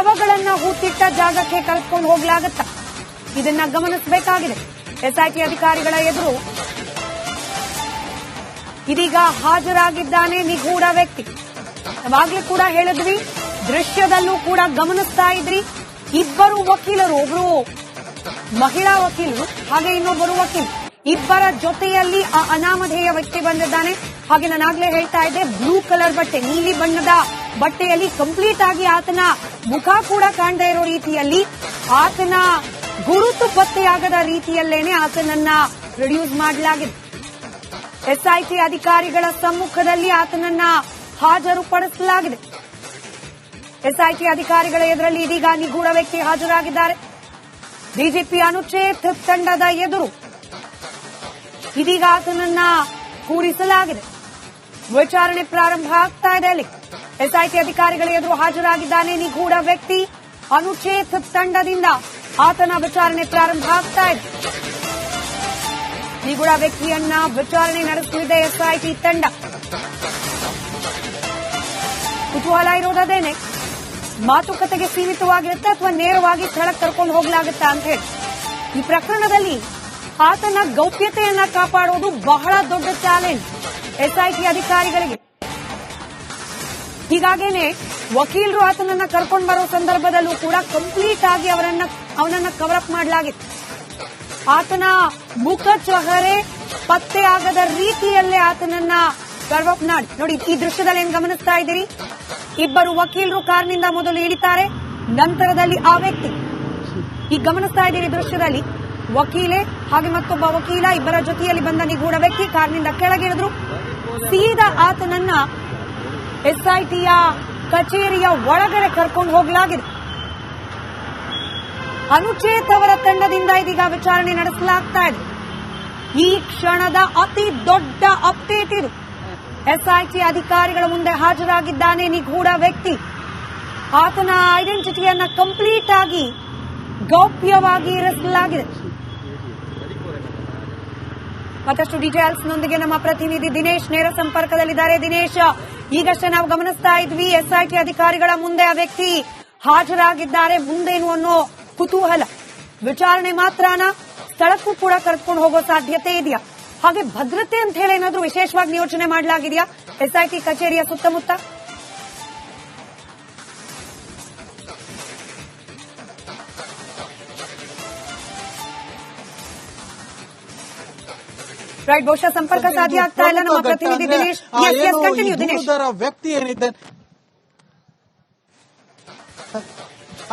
ಶವಗಳನ್ನ ಹೂತಿಟ್ಟ ಜಾಗಕ್ಕೆ ಕರೆದುಕೊಂಡು ಹೋಗ್ಲಾಗತ್ತ. ಇದನ್ನ ಗಮನಿಸಬೇಕಾಗಿದೆ. ಎಸ್ಐಟಿ ಅಧಿಕಾರಿಗಳ ಎದುರು ಇದೀಗ ಹಾಜರಾಗಿದ್ದಾನೆ ನಿಗೂಢ ವ್ಯಕ್ತಿ. ನಾವಾಗ್ಲೂ ಕೂಡ ಹೇಳಿದ್ವಿ, ದೃಶ್ಯದಲ್ಲೂ ಕೂಡ ಗಮನಿಸ್ತಾ ಇದ್ರಿ. ಇಬ್ಬರು ವಕೀಲರು, ಒಬ್ರು ಮಹಿಳಾ ವಕೀಲರು ಹಾಗೆ ಇನ್ನೊಬ್ಬರು ವಕೀಲ, ಇಬ್ಬರ ಜೊತೆಯಲ್ಲಿ ಆ ಅನಾಮಧೇಯ ವ್ಯಕ್ತಿ ಬಂದಿದ್ದಾನೆ. ಹಾಗೆ ನಾನಾಗ್ಲೇ ಹೇಳ್ತಾ ಇದ್ದೆ, ಬ್ಲೂ ಕಲರ್ ಬಟ್ಟೆ, ನೀಲಿ ಬಣ್ಣದ ಬಟ್ಟೆಯಲ್ಲಿ ಕಂಪ್ಲೀಟ್ ಆಗಿ ಆತನ ಮುಖ ಕೂಡ ಕಾಣದೇ ಇರೋ ರೀತಿಯಲ್ಲಿ, ಆತನ ಗುರುತು ಪತ್ತೆಯಾಗದ ರೀತಿಯಲ್ಲೇನೆ ಆತನನ್ನ ಪ್ರೊಡ್ಯೂಸ್ ಮಾಡಲಾಗಿದೆ. ಎಸ್ಐಟಿ ಅಧಿಕಾರಿಗಳ ಸಮ್ಮುಖದಲ್ಲಿ ಆತನನ್ನ ಹಾಜರುಪಡಿಸಲಾಗಿದೆ. ಎಸ್ಐಟಿ ಅಧಿಕಾರಿಗಳ ಎದುರಲ್ಲಿ ಇದೀಗ ನಿಗೂಢ ವ್ಯಕ್ತಿ ಹಾಜರಾಗಿದ್ದಾರೆ. ಡಿಜಿಪಿ ಅನುಚೇತ್ ತಂಡದ ಎದುರು ಇದೀಗ ಆತನನ್ನ ಕೂರಿಸಲಾಗಿದೆ. ವಿಚಾರಣೆ ಪ್ರಾರಂಭ ಆಗ್ತಾ ಇದೆ. ಅಲ್ಲಿ ಎಸ್ಐಟಿ ಅಧಿಕಾರಿಗಳ ಎದುರು ಹಾಜರಾಗಿದ್ದಾನೆ ನಿಗೂಢ ವ್ಯಕ್ತಿ. ಅನುಚೇತ್ ತಂಡದಿಂದ ಆತನ ವಿಚಾರಣೆ ಪ್ರಾರಂಭ ಆಗ್ತಾ ಇದೆ. ನಿಗೂಢ ವ್ಯಕ್ತಿಯನ್ನ ವಿಚಾರಣೆ ನಡೆಸಲಿದೆ ಎಸ್ಐಟಿ ತಂಡ. ಕುತೂಹಲ ಇರೋದೇನೆ, ಮಾತುಕತೆಗೆ ಸೀಮಿತವಾಗಿರುತ್ತೆ ಅಥವಾ ನೇರವಾಗಿ ಸ್ಥಳಕ್ಕೆ ಕರ್ಕೊಂಡು ಹೋಗಲಾಗುತ್ತಾ ಅಂತ ಹೇಳಿ. ಈ ಪ್ರಕರಣದಲ್ಲಿ ಆತನ ಗೌಪ್ಯತೆಯನ್ನ ಕಾಪಾಡೋದು ಬಹಳ ದೊಡ್ಡ ಚಾಲೆಂಜ್ ಎಸ್ಐಟಿ ಅಧಿಕಾರಿಗಳಿಗೆ. ಹೀಗಾಗೇನೆ ವಕೀಲರು ಆತನನ್ನ ಕರ್ಕೊಂಡು ಬರೋ ಸಂದರ್ಭದಲ್ಲೂ ಕೂಡ ಕಂಪ್ಲೀಟ್ ಆಗಿ ಅವನನ್ನ ಕವರ್ ಅಪ್ ಮಾಡಲಾಗಿತ್ತು. ಆತನ ಮುಖ ಚಹರೆ ಪತ್ತೆ ಆಗದ ರೀತಿಯಲ್ಲೇ ಆತನನ್ನ ಕವರ್ ಅಪ್ ನೋಡಿ. ಈ ದೃಶ್ಯದಲ್ಲಿ ಏನ್ ಗಮನಿಸ್ತಾ ಇದ್ದೀರಿ, ಇಬ್ಬರು ವಕೀಲರು ಕಾರ್ನಿಂದ ಮೊದಲು ಇಳಿತಾರೆ, ನಂತರದಲ್ಲಿ ಆ ವ್ಯಕ್ತಿ. ಈಗ ಗಮನಿಸ್ತಾ ಇದ್ದೀರಿ ದೃಶ್ಯದಲ್ಲಿ, ವಕೀಲೆ ಹಾಗೆ ಮತ್ತೊಬ್ಬ ವಕೀಲ ಇಬ್ಬರ ಜೊತೆಯಲ್ಲಿ ಬಂದ ನಿಗೂಢ ವ್ಯಕ್ತಿ ಕಾರ್ನಿಂದ ಕೆಳಗಿಳಿದ್ರು. ಸೀದಾ ಆತನನ್ನ ಎಸ್ಐಟಿಯ ಕಚೇರಿಯ ಒಳಗಡೆ ಕರ್ಕೊಂಡು ಹೋಗಲಾಗಿದೆ. ಅನುಚೇತ್ ಅವರ ತಂಡದಿಂದ ಇದೀಗ ವಿಚಾರಣೆ ನಡೆಸಲಾಗ್ತಾ ಇದೆ. ಈ ಕ್ಷಣದ ಅತಿ ದೊಡ್ಡ ಅಪ್ಡೇಟ್ ಇದು. ಎಸ್ಐಟಿ ಅಧಿಕಾರಿಗಳ ಮುಂದೆ ಹಾಜರಾಗಿದ್ದಾನೆ ನಿಗೂಢ ವ್ಯಕ್ತಿ. ಆತನ ಐಡೆಂಟಿಟಿಯನ್ನ ಕಂಪ್ಲೀಟ್ ಆಗಿ ಗೌಪ್ಯವಾಗಿ ಇರಿಸಲಾಗಿದೆ. ಮತ್ತಷ್ಟು ಡೀಟೇಲ್ಸ್ ನೊಂದಿಗೆ ನಮ್ಮ ಪ್ರತಿನಿಧಿ ದಿನೇಶ್ ನೇರ ಸಂಪರ್ಕದಲ್ಲಿದ್ದಾರೆ. ದಿನೇಶ್, ಈಗಷ್ಟೇ ನಾವು ಗಮನಿಸ್ತಾ ಇದ್ವಿ, ಎಸ್ಐಟಿ ಅಧಿಕಾರಿಗಳ ಮುಂದೆ ಆ ವ್ಯಕ್ತಿ ಹಾಜರಾಗಿದ್ದಾರೆ. ಮುಂದೇನು ಅನ್ನೋ ಕುತೂಹಲ. ವಿಚಾರಣೆ ಮಾತ್ರನಾ, ಸ್ಥಳಕ್ಕೂ ಕೂಡ ಕರ್ಕೊಂಡು ಹೋಗೋ ಸಾಧ್ಯತೆ ಇದೆಯಾ? ಹಾಗೆ ಭದ್ರತೆ ಅಂತ ಹೇಳಿ ಏನಾದ್ರೂ ವಿಶೇಷವಾಗಿ ನಿಯೋಜನೆ ಮಾಡಲಾಗಿದೆಯಾ ಎಸ್ಐಟಿ ಕಚೇರಿಯ ಸುತ್ತಮುತ್ತ? ರೈಟ್, ಬಹುಶಃ ಸಂಪರ್ಕ ಸಾಧ್ಯ ಆಗ್ತಾ ಇಲ್ಲ ನಮ್ಮ ಪ್ರತಿನಿಧಿ ದಿನೇಶ್. ದಿನೇಶ್, ವ್ಯಕ್ತಿ ಏನಿದೆ,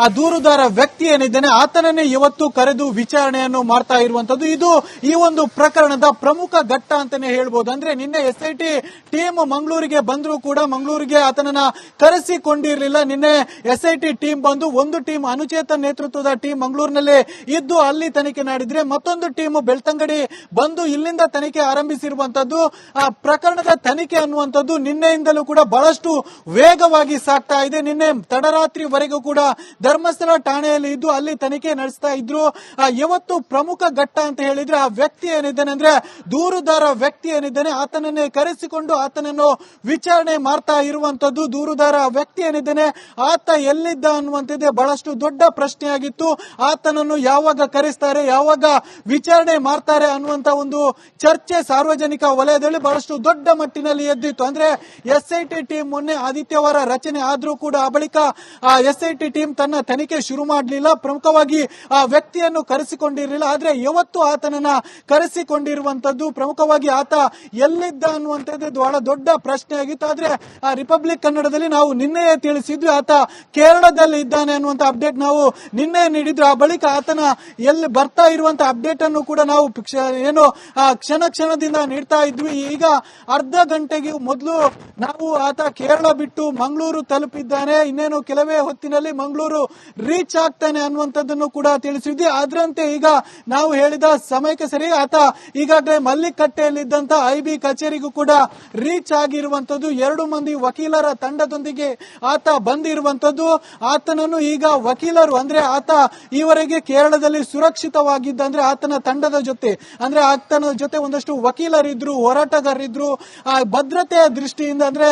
ಆ ದೂರುದಾರ ವ್ಯಕ್ತಿ ಏನಿದ್ದಾನೆ ಆತನನ್ನೇ ಇವತ್ತು ಕರೆದು ವಿಚಾರಣೆಯನ್ನು ಮಾಡ್ತಾ ಇರುವಂತದ್ದು. ಇದು ಈ ಒಂದು ಪ್ರಕರಣದ ಪ್ರಮುಖ ಘಟ್ಟ ಅಂತಾನೆ ಹೇಳ್ಬೋದು. ಅಂದ್ರೆ ನಿನ್ನೆ ಎಸ್ಐಟಿ ಟೀಮ್ ಮಂಗಳೂರಿಗೆ ಬಂದರೂ ಕೂಡ ಮಂಗಳೂರಿಗೆ ಆತನನ್ನ ಕರೆಸಿಕೊಂಡಿರಲಿಲ್ಲ. ನಿನ್ನೆ ಎಸ್ಐಟಿ ಟೀಮ್ ಬಂದು, ಒಂದು ಟೀಮ್ ಅನುಚೇತನ್ ನೇತೃತ್ವದ ಟೀಮ್ ಮಂಗಳೂರಿನಲ್ಲೇ ಇದ್ದು ಅಲ್ಲಿ ತನಿಖೆ ಮಾಡಿದ್ರೆ, ಮತ್ತೊಂದು ಟೀಮ್ ಬೆಳ್ತಂಗಡಿ ಬಂದು ಇಲ್ಲಿಂದ ತನಿಖೆ ಆರಂಭಿಸಿರುವಂತದ್ದು. ಆ ಪ್ರಕರಣದ ತನಿಖೆ ಅನ್ನುವಂಥದ್ದು ನಿನ್ನೆಯಿಂದಲೂ ಕೂಡ ಬಹಳಷ್ಟು ವೇಗವಾಗಿ ಸಾಗ್ತಾ ಇದೆ. ನಿನ್ನೆ ತಡರಾತ್ರಿವರೆಗೂ ಕೂಡ ಧರ್ಮಸ್ಥಳ ಠಾಣೆಯಲ್ಲಿ ಇದ್ದು ಅಲ್ಲಿ ತನಿಖೆ ನಡೆಸ್ತಾ ಇದ್ರು. ಇವತ್ತು ಪ್ರಮುಖ ಘಟ್ಟ ಅಂತ ಹೇಳಿದ್ರೆ ಆ ವ್ಯಕ್ತಿ ಏನಿದ್ದಾನೆ, ಅಂದ್ರೆ ದೂರುದಾರ ವ್ಯಕ್ತಿ ಏನಿದ್ದಾನೆ ಆತನನ್ನೇ ಕರೆಸಿಕೊಂಡು ಆತನನ್ನು ವಿಚಾರಣೆ ಮಾಡ್ತಾ ಇರುವಂತದ್ದು. ದೂರುದಾರ ವ್ಯಕ್ತಿ ಏನಿದ್ದಾನೆ ಆತ ಎಲ್ಲಿದ್ದ ಅನ್ನುವಂಥದ್ದೇ ಬಹಳಷ್ಟು ದೊಡ್ಡ ಪ್ರಶ್ನೆಯಾಗಿತ್ತು. ಆತನನ್ನು ಯಾವಾಗ ಕರೆಸ್ತಾರೆ, ಯಾವಾಗ ವಿಚಾರಣೆ ಮಾಡ್ತಾರೆ ಅನ್ನುವಂತ ಒಂದು ಚರ್ಚೆ ಸಾರ್ವಜನಿಕ ವಲಯದಲ್ಲಿ ಬಹಳಷ್ಟು ದೊಡ್ಡ ಮಟ್ಟಿನಲ್ಲಿ ಎದ್ದಿತ್ತು. ಅಂದ್ರೆ ಎಸ್ಐಟಿ ಟೀಮ್ ಮೊನ್ನೆ ಆದಿತ್ಯವಾರ ರಚನೆ ಆದ್ರೂ ಕೂಡ ಆ ಬಳಿಕ ಎಸ್ಐಟಿ ಟೀಮ್ ತನ್ನ ತನಿಖೆ ಶುರು ಮಾಡಲಿಲ್ಲ. ಪ್ರಮುಖವಾಗಿ ಆ ವ್ಯಕ್ತಿಯನ್ನು ಕರೆಸಿಕೊಂಡಿರಲಿಲ್ಲ. ಆದ್ರೆ ಇವತ್ತು ಆತನನ್ನ ಕರೆಸಿಕೊಂಡಿರುವಂತದ್ದು, ಪ್ರಮುಖವಾಗಿ ಆತ ಎಲ್ಲಿದ್ದ ಅನ್ನುವಂಥದ್ದು ಬಹಳ ದೊಡ್ಡ ಪ್ರಶ್ನೆ ಆಗಿತ್ತು. ಆದ್ರೆ ಆ ರಿಪಬ್ಲಿಕ್ ಕನ್ನಡದಲ್ಲಿ ನಾವು ನಿನ್ನೆಯೇ ತಿಳಿಸಿದ್ವಿ, ಆತ ಕೇರಳದಲ್ಲಿ ಇದ್ದಾನೆ ಅನ್ನುವಂತ ಅಪ್ಡೇಟ್ ನಾವು ನಿನ್ನೆ ನೀಡಿದ್ರು. ಆ ಬಳಿಕ ಆತನ ಎಲ್ಲಿ ಬರ್ತಾ ಇರುವಂತ ಅಪ್ಡೇಟ್ ಅನ್ನು ಕೂಡ ನಾವು ಏನು ಕ್ಷಣ ಕ್ಷಣದಿಂದ ನೀಡ್ತಾ ಇದ್ವಿ. ಈಗ ಅರ್ಧ ಗಂಟೆಗೆ ಮೊದಲು ನಾವು ಆತ ಕೇರಳ ಬಿಟ್ಟು ಮಂಗಳೂರು ತಲುಪಿದ್ದಾನೆ, ಇನ್ನೇನು ಕೆಲವೇ ಹೊತ್ತಿನಲ್ಲಿ ಮಂಗಳೂರು ರೀಚ್ ಆಗ್ತಾನೆ ಅನ್ನುವಂಥದ್ದನ್ನು ಕೂಡ ತಿಳಿಸಿದ್ವಿ. ಅದರಂತೆ ಈಗ ನಾವು ಹೇಳಿದ ಸಮಯಕ್ಕೆ ಸರಿ ಆತ ಈಗಾಗಲೇ ಮಲ್ಲಿಕಟ್ಟೆಯಲ್ಲಿದ್ದಂತ ಐಬಿ ಕಚೇರಿಗೂ ಕೂಡ ರೀಚ್ ಆಗಿರುವಂತದ್ದು. 2 ಮಂದಿ ವಕೀಲರ ತಂಡದೊಂದಿಗೆ ಆತ ಬಂದಿರುವಂತದ್ದು. ಆತನನ್ನು ಈಗ ವಕೀಲರು, ಅಂದ್ರೆ ಆತ ಈವರೆಗೆ ಕೇರಳದಲ್ಲಿ ಸುರಕ್ಷಿತವಾಗಿದ್ದ, ಅಂದ್ರೆ ಆತನ ತಂಡದ ಜೊತೆ, ಅಂದ್ರೆ ಆತನ ಜೊತೆ ಒಂದಷ್ಟು ವಕೀಲರಿದ್ರು, ಹೋರಾಟಗಾರರಿದ್ರು. ಭದ್ರತೆಯ ದೃಷ್ಟಿಯಿಂದ, ಅಂದ್ರೆ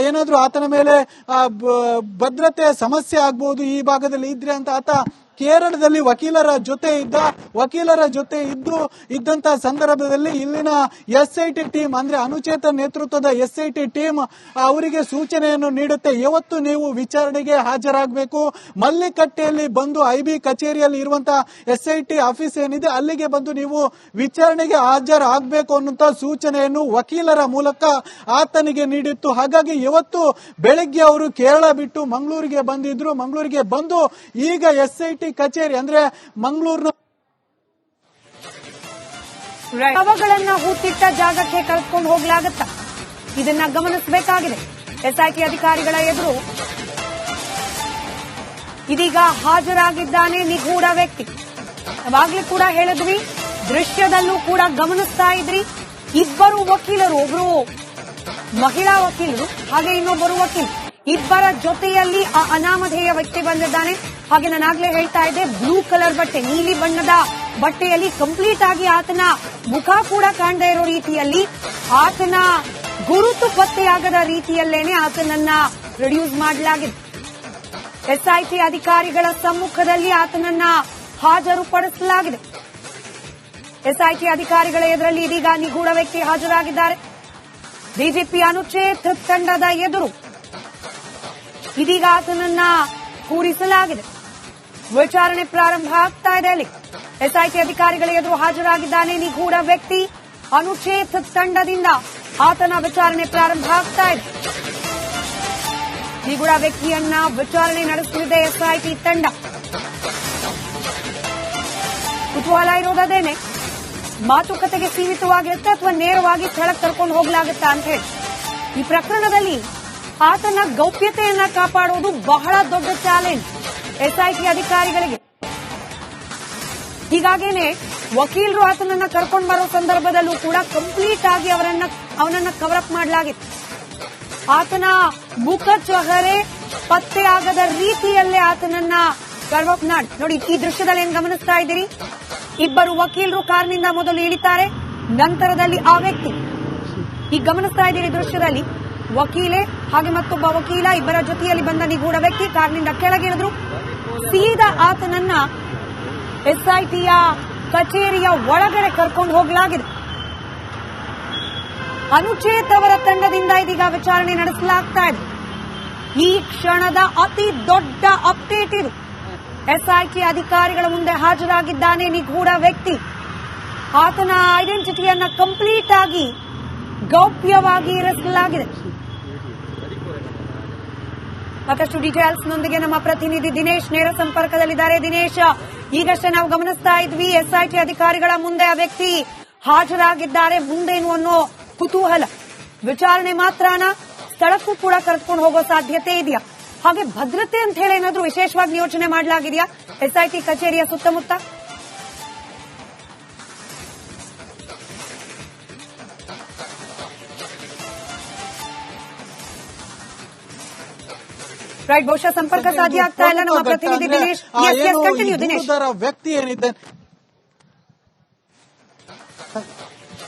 ಏನಾದ್ರೂ ಆತನ ಮೇಲೆ ಭದ್ರತೆಯ ಸಮಸ್ಯೆ ಆಗಬಹುದು ಈ ಭಾಗ ಭಾಗದಲ್ಲಿ ಇದ್ರೆ ಅಂತ ಆತ ಕೇರಳದಲ್ಲಿ ವಕೀಲರ ಜೊತೆ ಇದ್ದಂತ ಸಂದರ್ಭದಲ್ಲಿ ಇಲ್ಲಿನ SIT ಟೀಮ್ ಅಂದ್ರೆ ಅನುಚೇತನ್ ನೇತೃತ್ವದ SIT ಟೀಮ್ ಅವರಿಗೆ ಸೂಚನೆಯನ್ನು ನೀಡುತ್ತೆ. ಇವತ್ತು ನೀವು ವಿಚಾರಣೆಗೆ ಹಾಜರಾಗಬೇಕು, ಮಲ್ಲಿಕಟ್ಟೆಯಲ್ಲಿ ಬಂದು IB ಕಚೇರಿಯಲ್ಲಿ ಇರುವಂತಹ SIT ಆಫೀಸ್ ಏನಿದೆ ಅಲ್ಲಿಗೆ ಬಂದು ನೀವು ವಿಚಾರಣೆಗೆ ಹಾಜರಾಗಬೇಕು ಅನ್ನುವಂತ ಸೂಚನೆಯನ್ನು ವಕೀಲರ ಮೂಲಕ ಆತನಿಗೆ ನೀಡಿತ್ತು. ಹಾಗಾಗಿ ಇವತ್ತು ಬೆಳಗ್ಗೆ ಅವರು ಕೇರಳ ಬಿಟ್ಟು ಮಂಗಳೂರಿಗೆ ಬಂದಿದ್ರು. ಮಂಗಳೂರಿಗೆ ಬಂದು ಈಗ SIT ಕಚೇರಿ ಅಂದ್ರೆ ಮಂಗಳೂರಿನ ಶವಗಳನ್ನ ಹೂತಿಟ್ಟ ಜಾಗಕ್ಕೆ ಕಳ್ಕೊಂಡು ಹೋಗ್ಲಾಗತ್ತ. ಇದನ್ನ ಗಮನಿಸಬೇಕಾಗಿದೆ. SIT ಅಧಿಕಾರಿಗಳ ಎದುರು ಇದೀಗ ಹಾಜರಾಗಿದ್ದಾನೆ ನಿಗೂಢ ವ್ಯಕ್ತಿ. ಅವಾಗ್ಲೂ ಕೂಡ ಹೇಳಿದ್ವಿ, ದೃಶ್ಯದಲ್ಲೂ ಕೂಡ ಗಮನಿಸ್ತಾ ಇದ್ರಿ. ಇಬ್ಬರು ವಕೀಲರು, ಒಬ್ರು ಮಹಿಳಾ ವಕೀಲರು ಹಾಗೆ ಇನ್ನೊಬ್ಬರು ವಕೀಲರು, ಇಬ್ಬರ ಜೊತೆಯಲ್ಲಿ ಆ ಅನಾಮಧೇಯ ವ್ಯಕ್ತಿ ಬಂದಿದ್ದಾನೆ. ಹಾಗೆ ನಾನಾಗ್ಲೇ ಹೇಳ್ತಾ ಇದ್ದೆ, ಬ್ಲೂ ಕಲರ್ ಬಟ್ಟೆ, ನೀಲಿ ಬಣ್ಣದ ಬಟ್ಟೆಯಲ್ಲಿ ಕಂಪ್ಲೀಟ್ ಆಗಿ ಆತನ ಮುಖ ಕೂಡ ಕಾಣದೇ ಇರೋ ರೀತಿಯಲ್ಲಿ, ಆತನ ಗುರುತು ಪತ್ತೆಯಾಗದ ರೀತಿಯಲ್ಲೇನೆ ಆತನನ್ನ ಪ್ರೊಡ್ಯೂಸ್ ಮಾಡಲಾಗಿದೆ. SIT ಅಧಿಕಾರಿಗಳ ಸಮ್ಮುಖದಲ್ಲಿ ಆತನನ್ನ ಹಾಜರುಪಡಿಸಲಾಗಿದೆ. SIT ಅಧಿಕಾರಿಗಳ ಎದುರಲ್ಲಿ ಇದೀಗ ನಿಗೂಢ ವ್ಯಕ್ತಿ ಹಾಜರಾಗಿದ್ದಾರೆ. ಡಿಜಿಪಿ ಅನುಚೇತ್ ತಂಡದ ಎದುರು ಇದೀಗ ಆತನನ್ನ ಕೂರಿಸಲಾಗಿದೆ. ವಿಚಾರಣೆ ಪ್ರಾರಂಭ ಆಗ್ತಾ ಇದೆ. ಅಲ್ಲಿ SIT ಅಧಿಕಾರಿಗಳ ಎದುರು ಹಾಜರಾಗಿದ್ದಾನೆ ನಿಗೂಢ ವ್ಯಕ್ತಿ. ಅನುಚೇತ್ ತಂಡದಿಂದ ಆತನ ವಿಚಾರಣೆ ಪ್ರಾರಂಭ ಆಗ್ತಾ ಇದೆ. ನಿಗೂಢ ವ್ಯಕ್ತಿಯನ್ನ ವಿಚಾರಣೆ ನಡೆಸಲಿದೆ SIT ತಂಡ. ಕುತೂಹಲ ಇರೋದೇನೆ, ಮಾತುಕತೆಗೆ ಸೀಮಿತವಾಗಿರುತ್ತೆ ಅಥವಾ ನೇರವಾಗಿ ಸ್ಥಳಕ್ಕೆ ಕರ್ಕೊಂಡು ಹೋಗಲಾಗುತ್ತಾ ಅಂತ ಹೇಳಿ. ಈ ಪ್ರಕರಣದಲ್ಲಿ ಆತನ ಗೌಪ್ಯತೆಯನ್ನ ಕಾಪಾಡುವುದು ಬಹಳ ದೊಡ್ಡ ಚಾಲೆಂಜ್ SIT ಅಧಿಕಾರಿಗಳಿಗೆ. ಹೀಗಾಗೇನೆ ವಕೀಲರು ಆತನನ್ನ ಕರ್ಕೊಂಡು ಬರೋ ಸಂದರ್ಭದಲ್ಲೂ ಕೂಡ ಕಂಪ್ಲೀಟ್ ಆಗಿ ಅವನನ್ನ ಕವರ್ ಅಪ್ ಮಾಡಲಾಗಿತ್ತು. ಆತನ ಮುಖ ಚಹರೆ ಪತ್ತೆಯಾಗದ ರೀತಿಯಲ್ಲೇ ಆತನನ್ನ ಕವರ್ ಅಪ್ ನೋಡಿ. ಈ ದೃಶ್ಯದಲ್ಲಿ ಏನ್ ಗಮನಿಸ್ತಾ ಇದ್ದೀರಿ, ಇಬ್ಬರು ವಕೀಲರು ಕಾರ್ನಿಂದ ಮೊದಲು ಇಳಿತಾರೆ, ನಂತರದಲ್ಲಿ ಆ ವ್ಯಕ್ತಿ. ಈಗ ಗಮನಿಸ್ತಾ ಇದ್ದೀರಿ ದೃಶ್ಯದಲ್ಲಿ, ವಕೀಲೆ ಹಾಗೆ ಮತ್ತೊಬ್ಬ ವಕೀಲ ಇಬ್ಬರ ಜೊತೆಯಲ್ಲಿ ಬಂದ ನಿಗೂಢ ವ್ಯಕ್ತಿ ಕಾರ್ನಿಂದ ಕೆಳಗಿಳಿದ್ರು. ಸೀದಾ ಆತನನ್ನ SITಯ ಕಚೇರಿಯ ಒಳಗಡೆ ಕರ್ಕೊಂಡು ಹೋಗಲಾಗಿದೆ. ಅನುಚೇತ್ ಅವರ ತಂಡದಿಂದ ಇದೀಗ ವಿಚಾರಣೆ ನಡೆಸಲಾಗ್ತಾ ಇದೆ. ಈ ಕ್ಷಣದ ಅತಿ ದೊಡ್ಡ ಅಪ್ಡೇಟ್ ಇದು. SIT ಅಧಿಕಾರಿಗಳ ಮುಂದೆ ಹಾಜರಾಗಿದ್ದಾನೆ ನಿಗೂಢ ವ್ಯಕ್ತಿ. ಆತನ ಐಡೆಂಟಿಟಿಯನ್ನ ಕಂಪ್ಲೀಟ್ ಆಗಿ ಗೌಪ್ಯವಾಗಿ ಇರಿಸಲಾಗಿದೆ. ಮತ್ತಷ್ಟು ಡೀಟೇಲ್ಸ್ ನೊಂದಿಗೆ ನಮ್ಮ ಪ್ರತಿನಿಧಿ ದಿನೇಶ್ ನೇರ ಸಂಪರ್ಕದಲ್ಲಿದ್ದಾರೆ. ದಿನೇಶ್, ಈಗಷ್ಟೇ ನಾವು ಗಮನಿಸ್ತಾ ಇದ್ವಿ SIT ಅಧಿಕಾರಿಗಳ ಮುಂದೆ ಆ ವ್ಯಕ್ತಿ ಹಾಜರಾಗಿದ್ದಾರೆ. ಮುಂದೇನು ಅನ್ನೋ ಕುತೂಹಲ. ವಿಚಾರಣೆ ಮಾತ್ರನ ಸ್ಥಳಕ್ಕೂ ಕೂಡ ಕರೆದುಕೊಂಡು ಹೋಗೋ ಸಾಧ್ಯತೆ ಇದೆಯಾ? ಹಾಗೆ ಭದ್ರತೆ ಅಂತ ಹೇಳಿ ಏನಾದ್ರೂ ವಿಶೇಷವಾಗಿ ಯೋಚನೆ ಮಾಡಲಾಗಿದೆಯಾ SIT ಕಚೇರಿಯ ಸುತ್ತಮುತ್ತ? ರೈಟ್, ಬಹುಶಃ ಸಂಪರ್ಕ ಸಾಧ್ಯ ಆಗ್ತಾ ಇಲ್ಲ ನಮ್ಮ ಪ್ರತಿನಿಧಿ ದಿನೇಶ್. ಕಂಟಿನ್ಯೂ ದಿನೇಶ್. ವ್ಯಕ್ತಿ ಏನಿದೆ,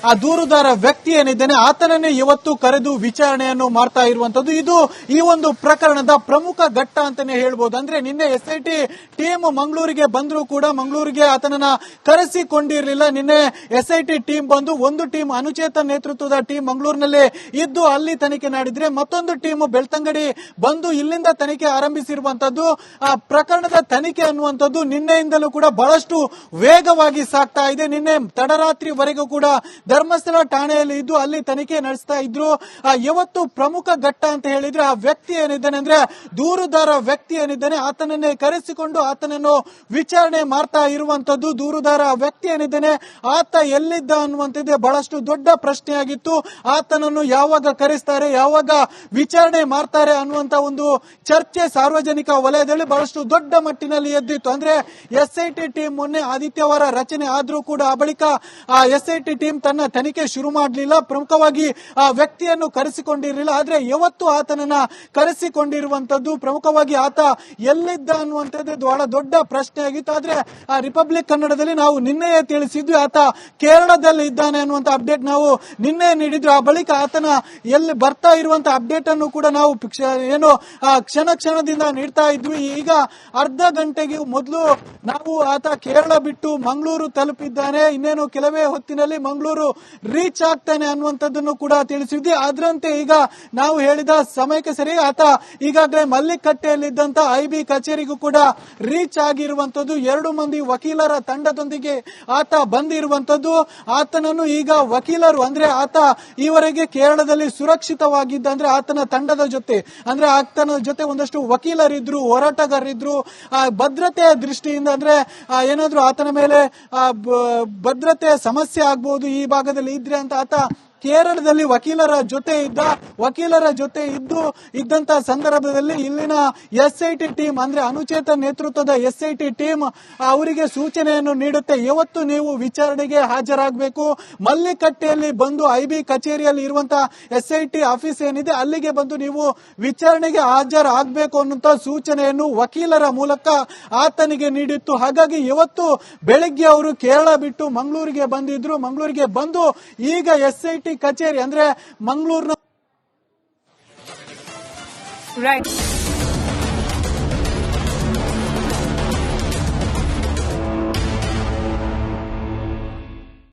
ಆ ದೂರುದಾರ ವ್ಯಕ್ತಿ ಏನಿದ್ದಾನೆ ಆತನನ್ನೇ ಇವತ್ತು ಕರೆದು ವಿಚಾರಣೆಯನ್ನು ಮಾಡ್ತಾ ಇರುವಂತದ್ದು. ಇದು ಈ ಒಂದು ಪ್ರಕರಣದ ಪ್ರಮುಖ ಘಟ್ಟ ಅಂತಾನೆ ಹೇಳ್ಬೋದು. ಅಂದ್ರೆ ನಿನ್ನೆ SIT ಟೀಮ್ ಮಂಗಳೂರಿಗೆ ಬಂದರೂ ಕೂಡ ಮಂಗಳೂರಿಗೆ ಆತನನ್ನ ಕರೆಸಿಕೊಂಡಿರಲಿಲ್ಲ. ನಿನ್ನೆ SIT ಟೀಮ್ ಬಂದು ಒಂದು ಟೀಮ್ ಅನುಚೇತನ್ ನೇತೃತ್ವದ ಟೀಮ್ ಮಂಗಳೂರಿನಲ್ಲಿ ಇದ್ದು ಅಲ್ಲಿ ತನಿಖೆ ಮಾಡಿದ್ರೆ, ಮತ್ತೊಂದು ಟೀಮ್ ಬೆಳ್ತಂಗಡಿ ಬಂದು ಇಲ್ಲಿಂದ ತನಿಖೆ ಆರಂಭಿಸಿರುವಂತದ್ದು. ಆ ಪ್ರಕರಣದ ತನಿಖೆ ಅನ್ನುವಂಥದ್ದು ನಿನ್ನೆಯಿಂದಲೂ ಕೂಡ ಬಹಳಷ್ಟು ವೇಗವಾಗಿ ಸಾಗ್ತಾ ಇದೆ. ನಿನ್ನೆ ತಡರಾತ್ರಿವರೆಗೂ ಕೂಡ ಧರ್ಮಸ್ಥಳ ಠಾಣೆಯಲ್ಲಿ ಇದ್ದು ಅಲ್ಲಿ ತನಿಖೆ ನಡೆಸ್ತಾ ಇದ್ರು. ಇವತ್ತು ಪ್ರಮುಖ ಘಟ್ಟ ಅಂತ ಹೇಳಿದ್ರೆ ಆ ವ್ಯಕ್ತಿ ಏನಿದ್ದಾನೆ ಅಂದ್ರೆ ದೂರುದಾರ ವ್ಯಕ್ತಿ ಏನಿದ್ದಾನೆ ಆತನನ್ನೇ ಕರೆಸಿಕೊಂಡು ಆತನನ್ನು ವಿಚಾರಣೆ ಮಾಡ್ತಾ ಇರುವಂತದ್ದು. ದೂರುದಾರ ವ್ಯಕ್ತಿ ಏನಿದ್ದಾನೆ ಆತ ಎಲ್ಲಿದ್ದ ಅನ್ನುವಂಥದ್ದೇ ಬಹಳಷ್ಟು ದೊಡ್ಡ ಪ್ರಶ್ನೆಯಾಗಿತ್ತು. ಆತನನ್ನು ಯಾವಾಗ ಕರೆಸ್ತಾರೆ, ಯಾವಾಗ ವಿಚಾರಣೆ ಮಾಡ್ತಾರೆ ಅನ್ನುವಂತ ಒಂದು ಚರ್ಚೆ ಸಾರ್ವಜನಿಕ ವಲಯದಲ್ಲಿ ಬಹಳಷ್ಟು ದೊಡ್ಡ ಮಟ್ಟಿನಲ್ಲಿ ಎದ್ದಿತ್ತು. ಅಂದ್ರೆ SIT ಟೀಮ್ ಮೊನ್ನೆ ಆದಿತ್ಯವಾರ ರಚನೆ ಆದ್ರೂ ಕೂಡ ಆ ಬಳಿಕ SIT ಟೀಮ್ ತನ್ನ ಆತನ ತನಿಖೆ ಶುರು ಮಾಡಲಿಲ್ಲ, ಪ್ರಮುಖವಾಗಿ ಆ ವ್ಯಕ್ತಿಯನ್ನು ಕರೆಸಿಕೊಂಡಿರಲಿಲ್ಲ. ಆದ್ರೆ ಇವತ್ತು ಆತನನ್ನ ಕರೆಸಿಕೊಂಡಿರುವಂತದ್ದು ಪ್ರಮುಖವಾಗಿ ಆತ ಎಲ್ಲಿದ್ದ ಅನ್ನುವಂಥದ್ದು ಬಹಳ ದೊಡ್ಡ ಪ್ರಶ್ನೆ ಆಗಿತ್ತು. ಆದ್ರೆ ಆ ರಿಪಬ್ಲಿಕ್ ಕನ್ನಡದಲ್ಲಿ ನಾವು ನಿನ್ನೆಯೇ ತಿಳಿಸಿದ್ವಿ ಆತ ಕೇರಳದಲ್ಲಿ ಇದ್ದಾನೆ ಅನ್ನುವಂತ ಅಪ್ಡೇಟ್ ನಾವು ನಿನ್ನೆ ನೀಡಿದ್ರು. ಆ ಬಳಿಕ ಆತನ ಎಲ್ಲಿ ಬರ್ತಾ ಇರುವಂತ ಅಪ್ಡೇಟ್ ಅನ್ನು ಕೂಡ ನಾವು ಕ್ಷಣ ಕ್ಷಣದಿಂದ ನೀಡ್ತಾ ಇದ್ವಿ. ಈಗ ಅರ್ಧ ಗಂಟೆಗೆ ಮೊದಲು ನಾವು ಆತ ಕೇರಳ ಬಿಟ್ಟು ಮಂಗಳೂರು ತಲುಪಿದ್ದಾನೆ, ಇನ್ನೇನು ಕೆಲವೇ ಹೊತ್ತಿನಲ್ಲಿ ಮಂಗಳೂರು ರೀಚ್ ಆಗ್ತಾನೆ ಅನ್ನುವಂಥದ್ದನ್ನು ಕೂಡ ತಿಳಿಸಿದ್ವಿ. ಅದರಂತೆ ಈಗ ನಾವು ಹೇಳಿದ ಸಮಯಕ್ಕೆ ಸರಿ ಆತ ಈಗಾಗಲೇ ಮಲ್ಲಿಕಟ್ಟೆಯಲ್ಲಿದ್ದಂತ ಐಬಿ ಕಚೇರಿಗೂ ಕೂಡ ರೀಚ್ ಆಗಿರುವಂತದ್ದು. 2 ಮಂದಿ ವಕೀಲರ ತಂಡದೊಂದಿಗೆ ಆತ ಬಂದಿರುವಂತದ್ದು. ಆತನನ್ನು ಈಗ ವಕೀಲರು ಅಂದ್ರೆ ಆತ ಈವರೆಗೆ ಕೇರಳದಲ್ಲಿ ಸುರಕ್ಷಿತವಾಗಿದ್ದ ಅಂದ್ರೆ ಆತನ ತಂಡದ ಜೊತೆ ಅಂದ್ರೆ ಆತನ ಜೊತೆ ಒಂದಷ್ಟು ವಕೀಲರಿದ್ರು, ಹೋರಾಟಗಾರರಿದ್ರು. ಭದ್ರತೆಯ ದೃಷ್ಟಿಯಿಂದ ಅಂದ್ರೆ ಏನಾದ್ರೂ ಆತನ ಮೇಲೆ ಭದ್ರತೆ ಸಮಸ್ಯೆ ಆಗ್ಬಹುದು ಈ ಭಾಗದಲ್ಲಿ ಇದ್ರೆ ಅಂತ ಆತ ಕೇರಳದಲ್ಲಿ ವಕೀಲರ ಜೊತೆ ಇದ್ದಂತ ಸಂದರ್ಭದಲ್ಲಿ ಇಲ್ಲಿನ ಎಸ್ಐಟಿ ಟೀಮ್ ಅಂದ್ರೆ ಅನುಚೇತನ್ ನೇತೃತ್ವದ ಎಸ್ಐಟಿ ಟೀಮ್ ಅವರಿಗೆ ಸೂಚನೆಯನ್ನು ನೀಡುತ್ತೆ. ಇವತ್ತು ನೀವು ವಿಚಾರಣೆಗೆ ಹಾಜರಾಗಬೇಕು, ಮಲ್ಲಿಕಟ್ಟೆಯಲ್ಲಿ ಬಂದು ಐಬಿ ಕಚೇರಿಯಲ್ಲಿ ಇರುವಂತಹ ಎಸ್ಐಟಿ ಆಫೀಸ್ ಏನಿದೆ ಅಲ್ಲಿಗೆ ಬಂದು ನೀವು ವಿಚಾರಣೆಗೆ ಹಾಜರಾಗಬೇಕು ಅನ್ನುವಂತ ಸೂಚನೆಯನ್ನು ವಕೀಲರ ಮೂಲಕ ಆತನಿಗೆ ನೀಡಿತ್ತು. ಹಾಗಾಗಿ ಇವತ್ತು ಬೆಳಿಗ್ಗೆ ಅವರು ಕೇರಳ ಬಿಟ್ಟು ಮಂಗಳೂರಿಗೆ ಬಂದಿದ್ರು. ಮಂಗಳೂರಿಗೆ ಬಂದು ಈಗ ಎಸ್ಐಟಿ ಕಚೇರಿ ಅಂದ್ರೆ ಮಂಗಳೂರಿನ ರೈಟ್